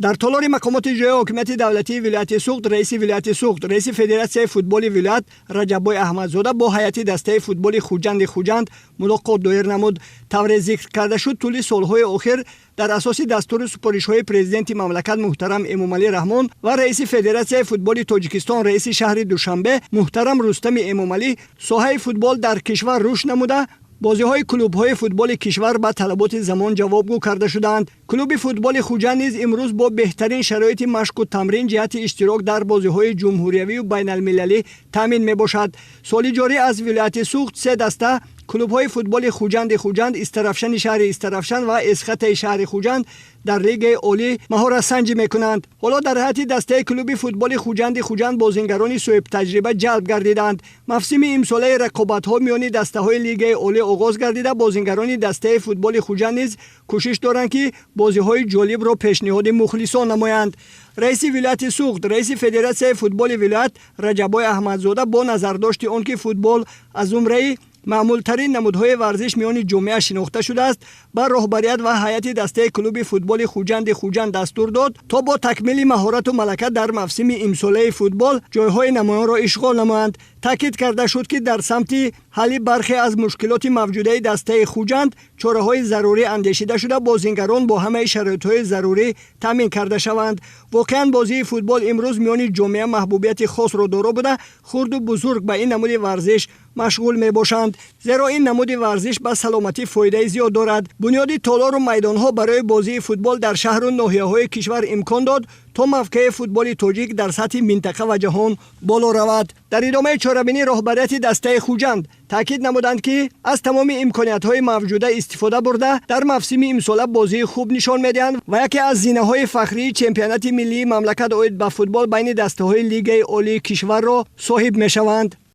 در تالار مقامات اجرایی حاکمیت دولتی ولایت سوخت، رئیس ولایت سوخت، رئیس فدراسیون فوتبال ولایت رجب‌بای احمدزاده با هیئت دسته فوتبال خوجند ملاقات دایر نمود. طور ذکر کرده شد طول سالهای اخیر در اساس دستور سپارش‌های پرزیدنت مملکت محترم امامعلی رحمان و رئیس فدراسیون فوتبال تاجیکستان رئیس شهر دوشنبه محترم رستم امامعلی ساحه فوتبال در کشور رشد نموده، بازی‌های کلوب‌های فوتبال کشور به طلبات زمان جوابگو کرده شدند. کلوب فوتبال خوجند نیز امروز با بهترین شرایط مشق و تمرین جهت اشتراک در بازی‌های جمهوریوی و بین‌المللی تامین می‌باشد. سال جاری از ولایت سوخت 3 دسته کلوب‌های فوتبال خوجند استرافشن شهر استرافشن و اسخط شهر خوجند در لیگ عالی مهارت سنجی میکنند. حالا در حیات دسته کلوب فوتبال خوجند بازیگران صاحب تجربه جلب گردیدند. موسم امساله رقابت‌ها میان دسته‌های لیگ عالی آغاز گردیده. بازیگران دسته فوتبال خوجند نیز کوشش دارند که بازی‌های جالب را پیشنهاد مخلصان نمایند. رئیس ولایت سوخت، رئیس فدراسیون فوتبال ولایت رجب‌بای احمدزاده با نظرداشت آنکه فوتبال از زمره معمول ترین نمودهای ورزش میان جامعه شناخته شده است، بر رهبریت و هیئت دسته کلوب فوتبال خوجند دستور داد تا با تکمیل مهارت و ملکه در موسم امساله فوتبال جایهای نمایان را اشغال نمایند. تاکید کرده شد که در سمت حل برخی از مشکلات موجوده دسته خوجند چاره‌های ضروری اندیشیده شده، بازیگران با همه شرایط‌های ضروری تامین کرده شوند. واقعا بازی فوتبال امروز میان جامعه محبوبیت خاص را دارا بوده، خرد و بزرگ به این نمود ورزش مشغول می باشند، زیرا این نمود ورزش به سلامتی فایده زیاد دارد. بنیاد تالار و میدان‌ها برای بازی فوتبال در شهر و ناحیه‌های کشور امکان داد تا موقع فوتبال تاجیک در سطح منطقه و جهان بالا رود. در ادامه چاره‌بینی رهبریت دسته خوجند تاکید نمودند که از تمام امکانیت‌های موجوده استفاده برده در موسم امسال بازی خوب نشان می‌دهند و یکی از زینه‌های فخری چمپیونات ملی مملکت عاید به فوتبال بین دسته‌های لیگ عالی کشور را صاحب می‌شوند.